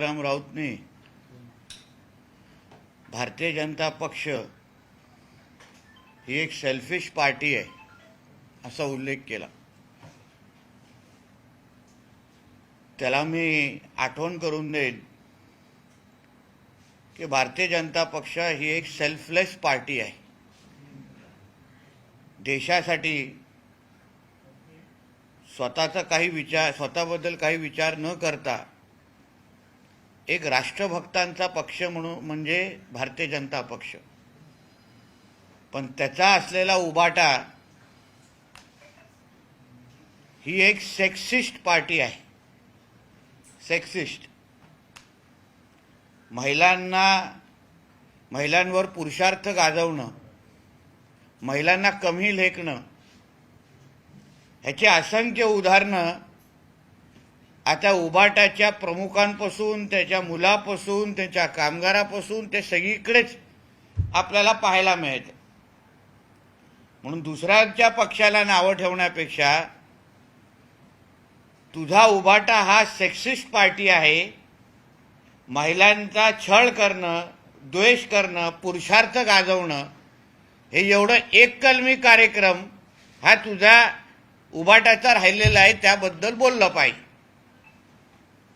राम राऊतने भारतीय जनता पक्ष ही एक selfish party आहे असा उल्लेख केला। त्याला मी आठवण करून देईन की भारतीय जनता पक्ष ही एक सेल्फलेस पार्टी आहे। देशासाठी स्वतःबद्दल काही विचार न करता एक राष्ट्रभक्तांचा पक्ष म्हणून म्हणजे भारतीय जनता पक्ष, पण त्याचा असलेला उबाटा ही एक सेक्सिस्ट पार्टी आहे। सेक्सिस्ट, महिलांवर पुरुषार्थ गाजवणं, महिलांना कमी लेखणं, ह्याची असंख्य उदाहरणं आता उबाटाच्या प्रमुखांपासून, त्याच्या मुलापासून, त्याच्या कामगारापासून ते सगळीकडेच आपल्याला पाहायला मिळते। म्हणून दुसऱ्याच्या पक्षाला नावं ठेवण्यापेक्षा तुझा उबाटा हा सेक्सिस्ट पार्टी आहे, महिलांचा छळ करणं, द्वेष करणं, पुरुषार्थ गाजवणं, हे एवढं एककलमी कार्यक्रम हा तुझा उबाटाचा राहिलेला आहे, त्याबद्दल बोललं पाहिजे।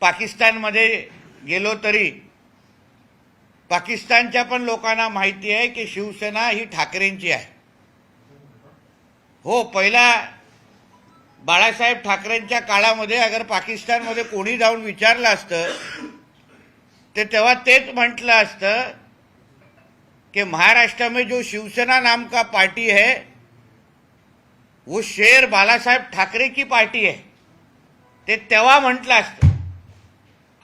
पाकिस्तानमध्ये गेलो तरी पाकिस्तानच्या पण लोकांना माहिती आहे की शिवसेना ही ठाकरेंची आहे। हो, पहिला बाळासाहेब ठाकरेंच्या काळामध्ये अगर पाकिस्तानमध्ये कोणी जाऊन विचारलं असतं ते तेव्हा तेच म्हटलं असतं कि महाराष्ट्र में जो शिवसेना नाम का पार्टी है वो शेर बाळासाहेब ठाकरे की पार्टी है, ते तेव्हा म्हटलं असतं।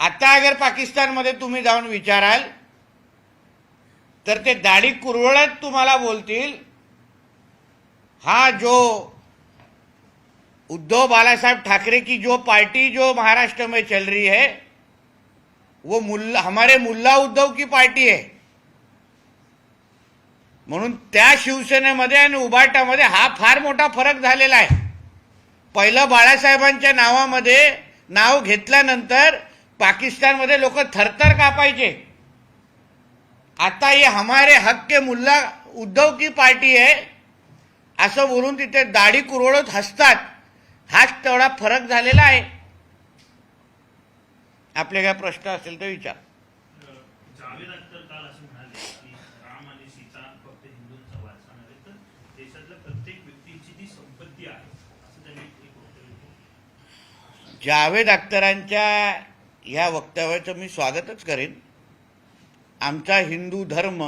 आता अगर पाकिस्तानमध्ये तुम्ही जाऊन विचाराल तर ते दाढी कुरवळत तुम्हाला बोलतील, हाँ जो उद्धव बाळासाहेब ठाकरे की जो पार्टी जो महाराष्ट्र में चल रही है वो हमारे मुल्ला उद्धव की पार्टी है। म्हणून त्या शिवसेनेमध्ये आणि उबाटामध्ये हा फार मोठा फरक झालेला आहे। पहिलं बाळासाहेबांच्या नावामध्ये नाव घेतल्यानंतर पाकिस्तानमध्ये लोक थरथर कापायचे, आता ये हमारे हक के मुल्ला उद्धव की पार्टी है असं बोलून तिथे दाढी कुरवळत हसतात। हाच तेवढा फरक झालेला आहे। आपले काय प्रश्न असेल तर विचार। जावेद अख्तर काल असं म्हणाले की राम आणि सीता फक्त हिंदूंचा वारसा नव्हे तर देशातल्या प्रत्येक व्यक्तीची ती संपत्ती आहे असं त्यांनी एक वक्तव्य केलं। जावेद अख्तरांच्या ह्या वक्तव्याचं मी स्वागतच करेन। आमचा हिंदू धर्म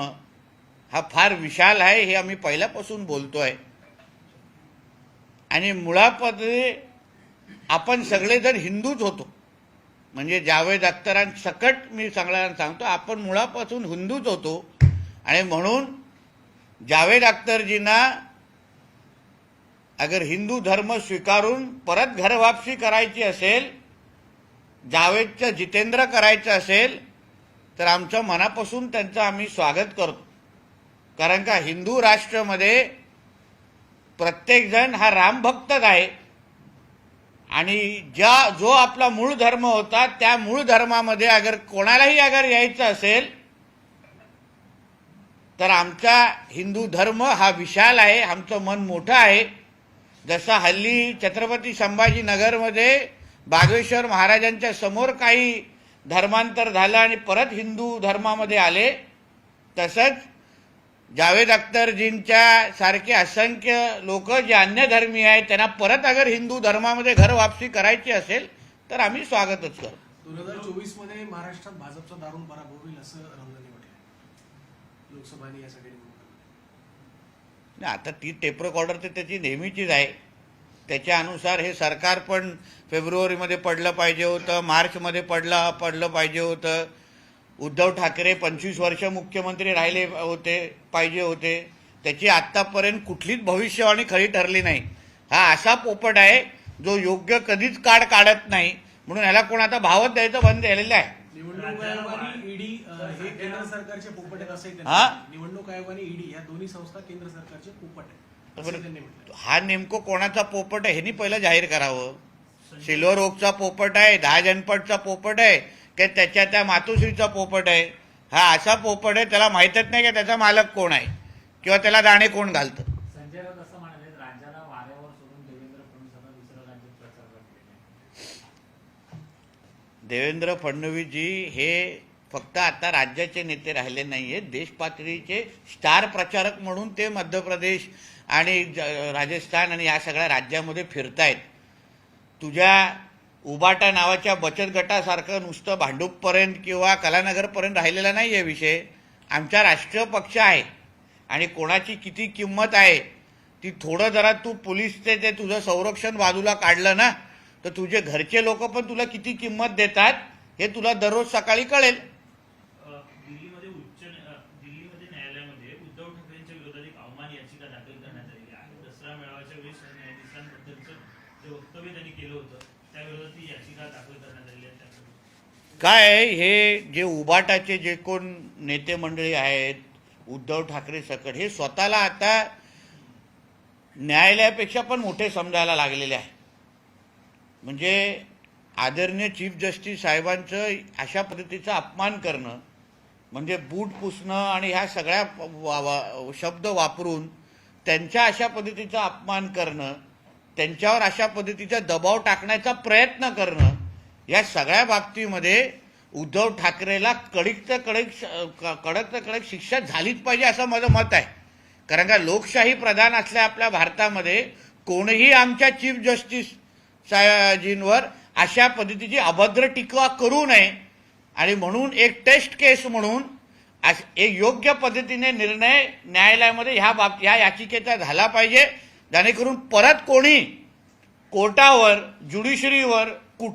हा फार विशाल आहे हे आम्ही पहिल्यापासून बोलतोय आणि मुळामध्ये आपण सगळेजण हिंदूच होतो। म्हणजे जावेद अख्तरांसकट मी सगळ्यांना सांगतो आपण मुळापासून हिंदूच होतो आणि म्हणून जावेद अख्तरजींना अगर हिंदू धर्म स्वीकारून परत घर वापसी करायची असेल, जावेदचं जितेंद्र करायचं असेल तर आमच्या मनापासून त्यांचं आम्ही स्वागत करतो। कारण का हिंदू राष्ट्रामध्ये प्रत्येकजण हा रामभक्तच आहे आणि जो आपला मूळ धर्म होता त्या मूळ धर्मामध्ये अगर कोणालाही अगर यायचं असेल तर आमचा हिंदू धर्म हा विशाल आहे, आमचं मन मोठं आहे। जसा हल्ली छत्रपती संभाजीनगरमध्ये बागेश्वर महाराजांच्या समोर काही धर्मांतर झालं आणि परत हिंदू धर्मामध्ये आले, तसंच जावेद अख्तरजींच्या सारखे असंख्य लोक जे अन्य धर्मी आहेत त्यांना परत अगर हिंदू धर्मामध्ये घर वापसी करायची असेल तर आम्ही स्वागतच करू। 2024 मध्ये महाराष्ट्रात भाजपचा दारुण पराभव होईल असं राहुलांनी म्हटलं लोकसभा आणि यासाठी आता ती टेप रेकॉर्डर तर त्याची नेहमीचीच आहे। त्याच्या अनुसार हे सरकार पण फेब्रुवारीमध्ये पडलं पाहिजे होतं, मार्चमध्ये पडलं पाहिजे होतं। उद्धव ठाकरे 25 वर्ष मुख्यमंत्री राहिले पाहिजे होते, त्याची आतापर्यंत कुठलीच भविष्यवाणी खरी ठरली नाही। हा असा पोपट आहे जो योग्य कधीच काढत नाही, म्हणून ह्याला कोण आता भावच द्यायचं बंद केलेलं आहे। निवडणूक आयोग आणि ईडी हे केंद्र सरकारचे पोपट आहेत असंही त्यांनी निवडणूक आयोग आणि ईडी या दोन्ही संस्था केंद्र सरकारचे पोपट आहेत। हा नेमकं कोणाचा पोपट आहे ह्यांनी पहिलं जाहीर करावं। सिल्वर ओकचा पोपट आहे, 10 जनपदचा पोपट आहे की त्याच्या त्या मातोश्रीचा पोपट आहे, हा असा पोपट आहे, त्याला माहीतच नाही की त्याचा मालक कोण आहे किंवा त्याला दाणे कोण घालतं. संजय राऊत असं म्हणाले, राज्याला वाऱ्यावर सोडून देवेंद्र फडणवीसांना दुसऱ्या राज्यात प्रचार करते. देवेंद्र फडणवीसजी हे फक्त आता राज्याचे नेते राहिले नाही आहेत, देश पातळीचे स्टार प्रचारक म्हणून ते मध्य प्रदेश आणि राजस्थान आणि या सगळ्या राज्यामध्ये फिरतायत. तुझ्या उबाटा नावाच्या बचत गटासारखं नुसतं भांडूपपर्यंत किंवा कलानगरपर्यंत राहिलेला नाही आहे विषय. आमचा राष्ट्रीय पक्ष आहे आणि कोणाची किती किंमत आहे ती थोडं जरा तू पोलीसचे ते तुझं संरक्षण बाजूला काढलं ना तर तुझे घरचे लोक पण तुला किती किंमत देतात हे तुला दररोज सकाळी कळेल. दिल्लीमध्ये न्यायालयामध्ये उद्धव ठाकरेंच्या विरोधात एक अवमान याचिका दाखल करण्यात आलेली आहे. दसरा मेळाव्याच्या वेळी न्यायाधीशांबद्दलचं जे वक्तव्य त्यांनी केलं होतं त्या विरोधात ती याचिका दाखल करण्यात आलेली आहे. काय आहे, हे जे उबाटाचे जे कोण नेते मंडळी आहेत उद्धव ठाकरे सकट हे स्वतःला आता न्यायालयापेक्षा पण मोठे समजायला लागलेले आहे. म्हणजे आदरणीय चीफ जस्टिस साहेबांचं अशा पद्धतीचा अपमान करणं म्हणजे बूट पुसणं आणि ह्या सगळ्या शब्द वापरून त्यांच्या अशा पद्धतीचा अपमान करणं, त्यांच्यावर अशा पद्धतीचा दबाव टाकण्याचा प्रयत्न करणं, या सगळ्या बाबतीमध्ये उद्धव ठाकरेला कडक शिक्षा झालीच पाहिजे असं माझं मत आहे. कारण का लोकशाही प्रधान असल्या आपल्या भारतामध्ये कोणीही आमच्या चीफ जस्टिस साहेबांवर अशा पद्धतीची अभद्र टीका करू नये आणि म्हणून एक टेस्ट केस म्हणून एक योग्य पद्धतीने निर्णय न्यायालयामध्ये ह्या याचिकेचा झाला पाहिजे, जेणेकरून परत कोणी कोर्टावर ज्युडिशरीवर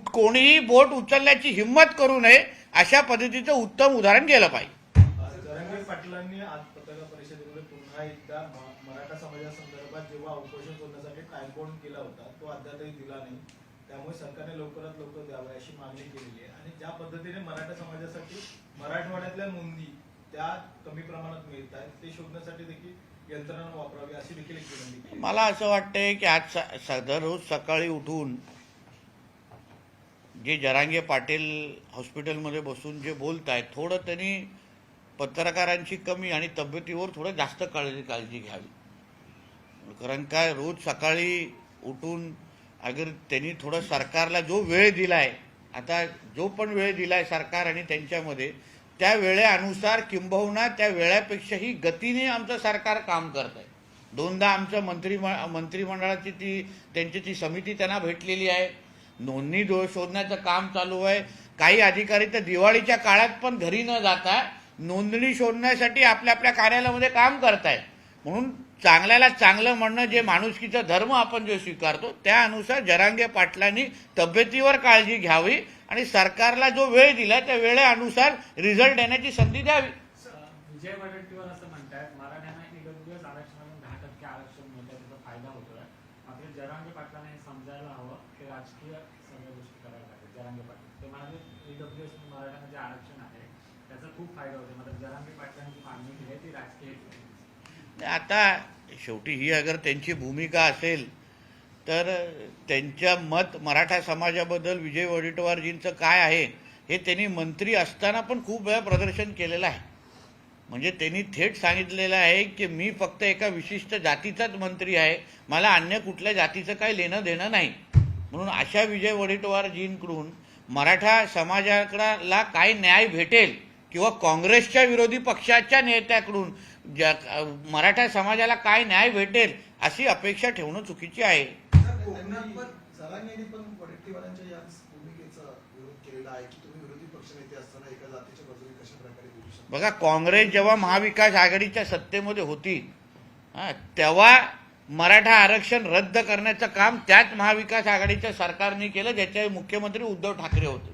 कोणीही बोट उचलण्याची हिंमत करू नये अशा पद्धतीचं उत्तम उदाहरण गेलं पाहिजे. जरांगे पाटलांनी आज पत्रकार परिषदेमध्ये पुन्हा एकदा मराठा समाजासंदर्भात जेव्हा उपोषण करण्यासाठी टाइमबाउंड केला होता तो अद्यापही दिला नाही, त्यामुळे सरकारने लवकरात लवकर द्यावे अशी मागणी केलेली आहे. आणि ज्या पद्धतीने मराठा समाजासाठी मराठवाड्यातल्या नोंदी त्या कमी प्रमाणात मिळत आहेत ते शोधण्यासाठी देखील यंत्रणा वापरावी अशी देखील एक विनंती केली. मला असं वाटतंय की आज दररोज सकाळी उठून जे जरांगे पाटील हॉस्पिटलमध्ये बसून जे बोलत आहेत थोडं त्यांनी पत्रकारांची कमी आणि तब्येतीवर थोडं जास्त काळजी घ्यावी. कारण काय रोज सकाळी उठून अगर त्यांनी थोडं सरकारला जो वेळ दिलाय, आता जो पण वेळ दिलाय सरकार आणि त्यांच्यामध्ये त्या वेळेनुसार किंबहुना त्या वेळेपेक्षाही गतीने आमचं सरकार काम करत आहे. दोनदा आमचं मंत्रिमंडळाची त्यांची ती समिती त्यांना भेटलेली आहे, नोंदणी शोधण्याचं काम चालू आहे. काही अधिकारी तर दिवाळीच्या काळात पण घरी न जाता नोंदणी शोधण्यासाठी आपल्या आपल्या कार्यालयामध्ये काम करतायत. म्हणून चांगल्याला चांगलं म्हणणं जे माणुसकीचा धर्म आपण जो स्वीकारतो त्यानुसार जरांगे पाटलांनी तब्येतीवर काळजी घ्यावी आणि सरकारला जो वेळ दिला त्या वेळेनुसार रिझल्ट देण्याची संधी द्यावी. विजय वडेट्टीवार असं म्हणतात मराठ्यांना ईडब्ल्यूएस आरक्षणातून 10% आरक्षण मिळतं, त्याचा फायदा होतोय. मात्र जरांगे पाटलांना हे समजायला हवं की राजकीय सगळ्या गोष्टी करायला लागतात. जरांगे पाटील ते म्हणाले ईडब्ल्यूएस मराठ्यांना जे आरक्षण आहे त्याचा खूप फायदा होतो. मात्र जरांगे पाटलांची मागणी केली आहे ती राजकीय. आता शेवटी ही अगर त्यांची भूमिका असेल तर त्यांचं मत मराठा समाजाबद्दल विजय वडेट्टीवारजींचं काय आहे हे त्यांनी मंत्री असताना पण खूप वेळा प्रदर्शन केलेलं आहे. म्हणजे त्यांनी थेट सांगितलेलं आहे की मी फक्त एका विशिष्ट जातीचाच मंत्री आहे, मला अन्य कुठल्या जातीचं काही लेणं देणं नाही. म्हणून अशा विजय वडेट्टीवारजींकडून मराठा समाजाला काय न्याय भेटेल किंवा काँग्रेसच्या विरोधी पक्षाच्या नेत्याकडून मराठा समाजाला काय न्याय भेटेल अशी अपेक्षा ठेवणं चुकीची आहे. कोकणात पण जरांगेंनी पण वडेट्टीवारांच्या याच भूमिकेचा विरोध केलेला आहे की तुम्ही विरोधी पक्षनेते असताना एका जातीच्या बाजूने कशा प्रकारे बोलू शकता. बघा, काँग्रेस जेव्हा महाविकास आघाडीच्या सत्तेमध्ये होती तेव्हा मराठा आरक्षण रद्द करण्याचं काम त्याच महाविकास आघाडीच्या सरकारने केलं ज्याचे मुख्यमंत्री उद्धव ठाकरे होते.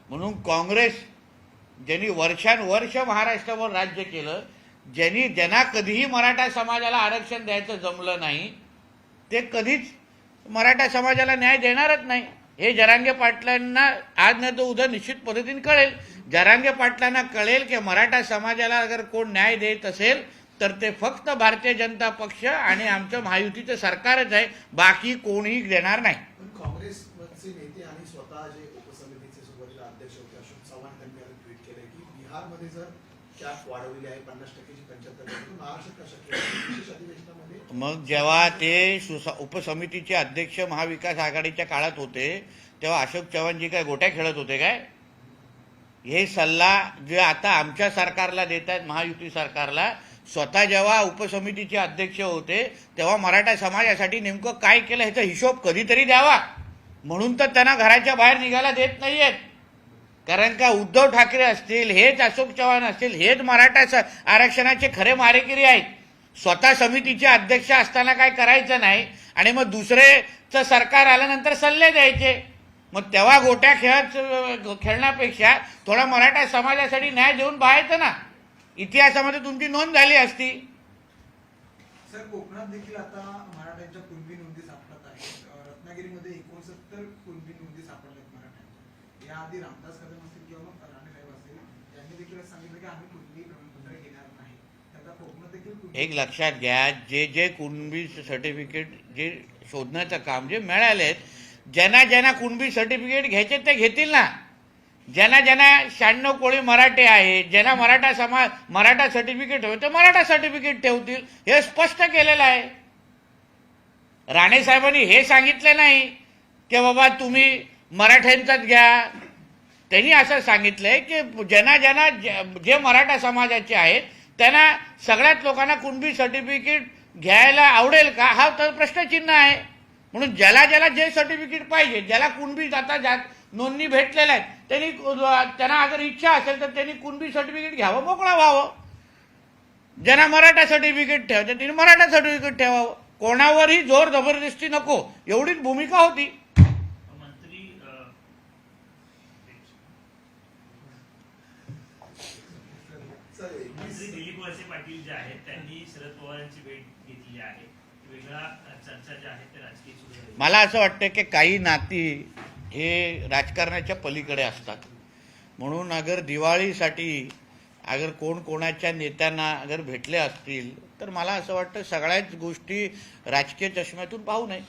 म्हणून काँग्रेस ज्यांनी वर्षानुवर्ष महाराष्ट्रावर राज्य केलं, ज्यांना कधीही मराठा समाजाला आरक्षण द्यायचं जमलं नाही ते कधीच मराठा समाजाला न्याय देणारच नाही. हे जरांगे पाटलांना आज न तो उद्या निश्चित पद्धतीने कळेल. जरांगे पाटलांना कळेल की मराठा समाजाला अगर कोण न्याय देत असेल तर ते फक्त भारतीय जनता पक्ष आणि आमचं महायुतीचं सरकारच आहे, बाकी कोणीही देणार नाही. पण काँग्रेसचे नेते आणि स्वतः जे उपसमितीचे सुरुवातीला अध्यक्ष होते अशोक चव्हाण बिहारमध्ये जर कॅप वाढवलेली आहे 50%ची 75%, महाराष्ट्रात का शक्य आहे? विशेष अधिवेशनामध्ये मग जेव्हा ते उपसमितीचे अध्यक्ष महाविकास आघाडीच्या काळात होते तेव्हा अशोक चव्हाणजी काय गोट्या खेळत होते काय? हे सल्ला जे आता आमच्या सरकारला देत आहेत, महायुती सरकारला, स्वतः जेव्हा उपसमितीचे अध्यक्ष होते तेव्हा मराठा समाजासाठी नेमकं काय केलं ह्याचा हिशोब कधीतरी द्यावा. म्हणून तर त्यांना घराच्या बाहेर निघायला देत नाहीयेत. कारण का उद्धव ठाकरे असतील, हेच अशोक चव्हाण असतील, हेच मराठा आरक्षणाचे खरे मारेकरी आहेत. स्वतः समितीचे अध्यक्ष असताना काय करायचं नाही आणि मग दुसरेचं सरकार आल्यानंतर सल्ले द्यायचे. मग तेव्हा गोट्या खेळण्यापेक्षा थोडा मराठा समाजासाठी न्याय देऊन पाहायचं ना. इतिहासामध्ये तुमची नोंद झाली असती. सर, कोकणात देखील आता मराठ्यांच्या कुणबी नोंदी सापडत आहेत. रत्नागिरीमध्ये 69 कुणबी नोंदी सापडल्यात मराठ्यांच्या. याआधी रामदास कदम असतील किंवा मग राणे साहेब असतील, त्यांनी देखील सांगितलं की आम्ही कुणबी प्रमाणपत्र घेणार नाही. त्याचा कोकणात देखील एक लक्षात घ्या, जे कुणबी सर्टिफिकेट जे शोधण्याचं काम जे मिळालेत, ज्यांना कुणबी सर्टिफिकेट घ्यायचे ते घेतील ना. ज्यांना 96 कोळी मराठे आहे, ज्यांना मराठा सर्टिफिकेट हवे ते मराठा सर्टिफिकेट ठेवतील. हे स्पष्ट केलेलं आहे. राणे साहेबांनी हे सांगितलं नाही की बाबा तुम्ही मराठ्यांचाच घ्या. त्यांनी असं सांगितलंय की ज्यांना जे मराठा समाजाचे आहेत त्यांना सगळ्याच लोकांना कुणबी सर्टिफिकेट घ्यायला आवडेल का, हा तर प्रश्नचिन्ह आहे. म्हणून ज्याला जे सर्टिफिकेट पाहिजे, ज्याला कुणबी आता नोंदणी भेटलेल्या आहेत, त्यांना अगर इच्छा असेल तर त्यांनी कुणबी सर्टिफिकेट घ्यावं, मोकळा व्हावं. ज्यांना मराठा सर्टिफिकेट ठेवायचं त्यांनी मराठा सर्टिफिकेट ठेवावं. कोणावरही जोर जबरदस्ती नको, एवढीच भूमिका होती. मंत्री दिलीप वळसे पाटील जे आहेत त्यांनी शरद पवारांची भेट घेतली आहे. वेगळा चर्चा ज्या आहेत त्या राजकीय सुरू आहे. मला असं वाटतं की काही नाती हे राजकारणाच्या पलीकडे असतात. म्हणून अगर दिवाळीसाठी अगर कोणाच्या नेत्यांना अगर भेटले असतील तर मला असं वाटतं सगळ्याच गोष्टी राजकीय चष्म्यातून पाहू नये.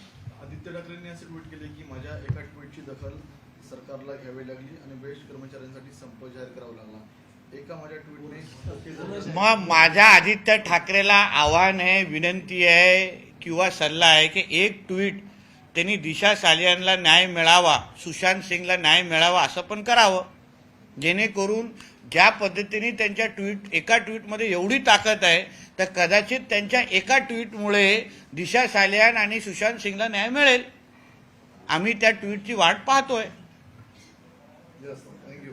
आदित्य ठाकरेंनी असे ट्विट केले की माझ्या एका ट्विटची दखल सरकारला घ्यावी लागली आणि बेस्ट कर्मचाऱ्यांसाठी संप जाहीर करावा लागला. एका माझ्या ट्विटने मग माझ्या आदित्य ठाकरेला आव्हान आहे, विनंती आहे किंवा सल्ला आहे की एक ट्विट त्यांनी दिशा सालियानला न्याय मिळावा, सुशांत सिंगला न्याय मिळावा असं पण करावं. जेणेकरून ज्या पद्धतीने त्यांच्या एका ट्विटमध्ये एवढी ताकद आहे तर कदाचित त्यांच्या एका ट्विटमुळे दिशा सालियान आणि सुशांत सिंगला न्याय मिळेल. आम्ही त्या ट्विटची वाट पाहतोय. थँक्यू.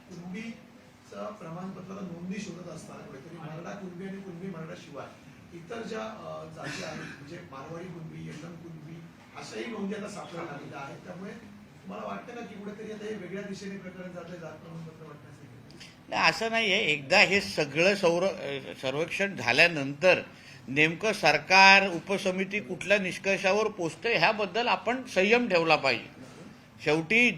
कुणबीचा प्रमाणपत्राला नोंदी शोधत असताना कुठेतरी मराठा कुणबी आणि कुणबी मराठा शिवाय इतर ज्या जाती आहेत म्हणजे मारवाडी कुणबी, येल्लम कुणबी अशाही नोंदी आता सापडायला लागलेल्या आहेत. त्यामुळे मला वाटतं ना की कुठेतरी आता हे वेगळ्या दिशेने प्रकरण जात प्रमाणपत्र वाटण्यासाठी. नाही, असं नाही आहे. एकदा हे सगळं सर्वेक्षण झाल्यानंतर नेमकं सरकार उपसमिती कुठल्या निष्कर्षावर पोचते ह्याबद्दल आपण संयम ठेवला पाहिजे. शेवटी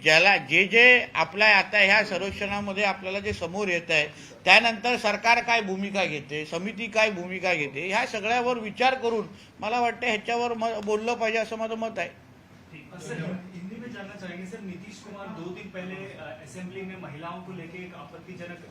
जे आपल्या आता ह्या सर्वेक्षणामध्ये आपल्याला जे समोर येत आहे त्यानंतर सरकार काय भूमिका घेते, समिती काय भूमिका घेते, ह्या सगळ्यावर विचार करून मला वाटतं ह्याच्यावर बोललं पाहिजे असं माझं मत आहे. सर, हिंदी में जानना चाहेंगे सर, नीतीश कुमार 2 दिन पहले असेंबली में महिलाओं को लेके एक आपत्तिजनक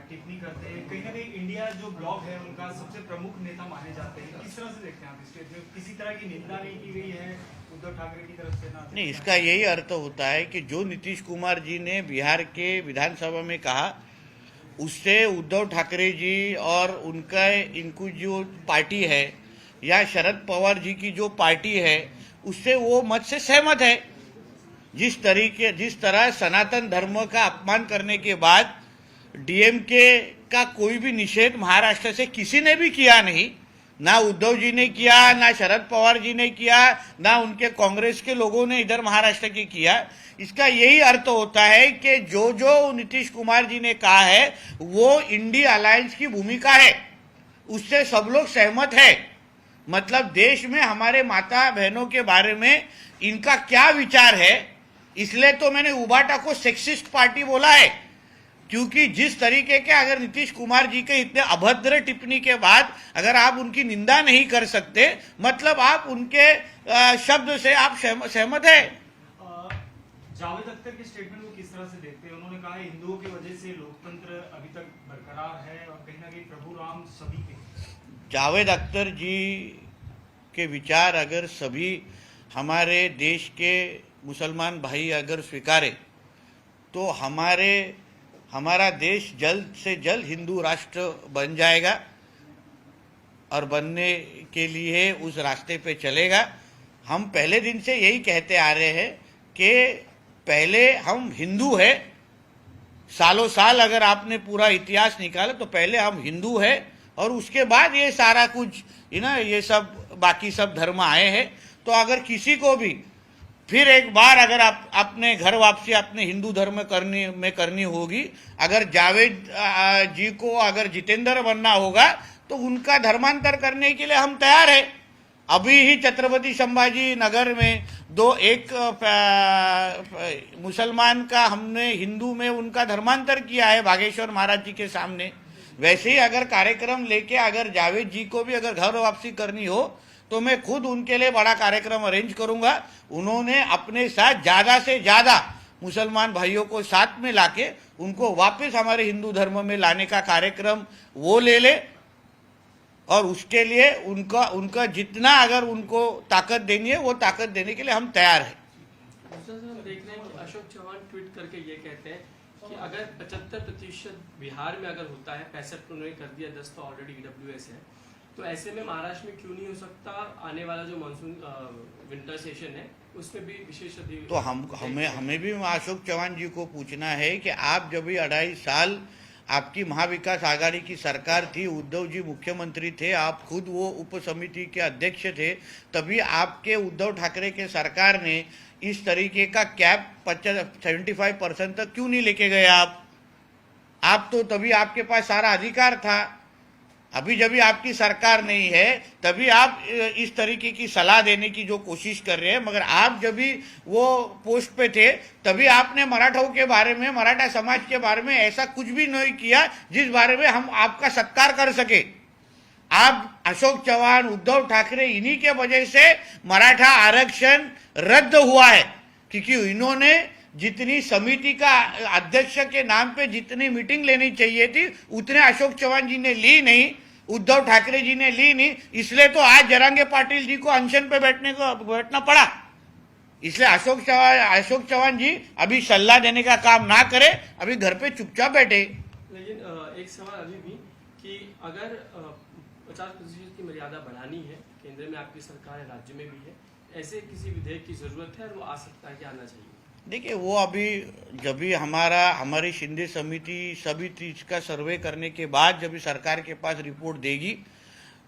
टिप्पणी करते हैं. कहीं ना कहीं इंडिया जो ब्लॉक है उनका सबसे प्रमुख नेता माने जाते हैं. किस तरह से देखते हैं आप स्टेट में? किसी तरह की निंदा नहीं की गई है उद्धव ठाकरे की तरफ से ना? नहीं, इसका यही अर्थ होता है कि जो नीतीश कुमार जी ने बिहार के विधानसभा में कहा उससे उद्धव ठाकरे जी और इनको जो पार्टी है या शरद पवार जी की जो पार्टी है उससे वो मत से सहमत है. जिस तरह सनातन धर्म का अपमान करने के बाद डीएमके का कोई भी निषेध महाराष्ट्र से किसी ने भी किया नहीं, ना उद्धव जी ने किया, ना शरद पवार जी ने किया, ना उनके कांग्रेस के लोगों ने इधर महाराष्ट्र के किया. इसका यही अर्थ होता है कि जो नीतीश कुमार जी ने कहा है वो इंडी अलायंस की भूमिका है, उससे सब लोग सहमत है. मतलब देश में हमारे माता बहनों के बारे में इनका क्या विचार है. इसलिए तो मैंने उबाटा को सेक्सिस्ट पार्टी बोला है, क्योंकि जिस तरीके के अगर नीतीश कुमार जी के इतने अभद्र टिप्पणी के बाद अगर आप उनकी निंदा नहीं कर सकते मतलब आप उनके शब्द से आप सहमत है. जावेद अख्तर के स्टेटमेंट को किस तरह से देखते हैं? उन्होंने कहा है हिंदुओं की वजह से लोकतंत्र अभी तक बरकरार है और कहीं ना कहीं प्रभु राम सभी के। जावेद अख्तर जी के विचार अगर सभी हमारे देश के मुसलमान भाई अगर स्वीकारे तो हमारा देश जल्द से जल्द हिंदू राष्ट्र बन जाएगा और बनने के लिए उस रास्ते पे चलेगा। हम पहले दिन से यही कहते आ रहे हैं कि पहले हम हिंदू है, सालों साल अगर आपने पूरा इतिहास निकाला तो पहले हम हिंदू है और उसके बाद ये सारा कुछ ये सब बाकी सब धर्म आए हैं। तो अगर किसी को भी फिर एक बार अगर आप अपने घर वापसी अपने हिंदू धर्म करनी होगी, अगर जावेद जी को अगर जितेंद्र बनना होगा तो उनका धर्मांतर करने के लिए हम तैयार है। अभी ही छत्रपति संभाजी नगर में एक मुसलमान का हमने हिंदू में उनका धर्मांतर किया है बागेश्वर महाराज जी के सामने। वैसे ही अगर कार्यक्रम लेके अगर जावेद जी को भी अगर घर वापसी करनी हो तो मैं खुद उनके लिए बड़ा कार्यक्रम अरेंज करूंगा। उन्होंने अपने साथ ज्यादा से ज्यादा मुसलमान भाइयों को साथ में लाके उनको वापस हमारे हिंदू धर्म में लाने का कार्यक्रम वो ले ले और उसके लिए उनका जितना अगर उनको ताकत देनी है वो ताकत देने के लिए हम तैयार हैं। हम देख रहे हैं कि अशोक चौहान ट्वीट करके ये कहते हैं कि अगर 75% बिहार में अगर होता है, 65 उन्होंने कर दिया, 10 तो ऑलरेडी ईडब्ल्यूएस है, तो ऐसे में महाराष्ट्र में क्यों नहीं हो सकता? आने वाला जो मानसून विंटर सेशन है उसमें भी विशेष तो हमें भी अशोक चौहान जी को पूछना है कि आप जब भी 2.5 साल आपकी महाविकास आघाड़ी की सरकार थी, उद्धव जी मुख्यमंत्री थे, आप खुद वो उप समिति के अध्यक्ष थे, तभी आपके उद्धव ठाकरे के सरकार ने इस तरीके का कैप 75% तक क्यों नहीं लेके गए? आप तो तभी आपके पास सारा अधिकार था। अभी जब भी आपकी सरकार नहीं है तभी आप इस तरीके की सलाह देने की जो कोशिश कर रहे हैं, मगर आप जब भी वो पोस्ट पे थे तभी आपने मराठों के बारे में, मराठा समाज के बारे में ऐसा कुछ भी नहीं किया जिस बारे में हम आपका सत्कार कर सके। आप अशोक चौहान, उद्धव ठाकरे, इन्हीं के वजह से मराठा आरक्षण रद्द हुआ है, क्योंकि इन्होंने जितनी समिति का अध्यक्ष के नाम पे जितनी मीटिंग लेनी चाहिए थी उतने अशोक चौहान जी ने ली नहीं, उद्धव ठाकरे जी ने ली नहीं, इसलिए तो आज जरांगे पाटिल जी को अनशन पे बैठना पड़ा। इसलिए अशोक चौहान जी अभी सलाह देने का काम ना करे, अभी घर पे चुपचाप बैठे। लेकिन एक सवाल अभी भी कि अगर 50% की मर्यादा बढ़ानी है, केंद्र में आपकी सरकार है, राज्य में भी है, ऐसे किसी विधेयक की जरूरत है और वो आ सकता है कि आना चाहिए? देखिए, वो अभी जब भी हमारी शिंदे समिति सभी चीज का सर्वे करने के बाद जब भी सरकार के पास रिपोर्ट देगी,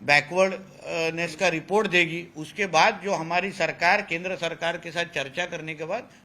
बैकवर्डनेस का रिपोर्ट देगी, उसके बाद जो हमारी सरकार केंद्र सरकार के साथ चर्चा करने के बाद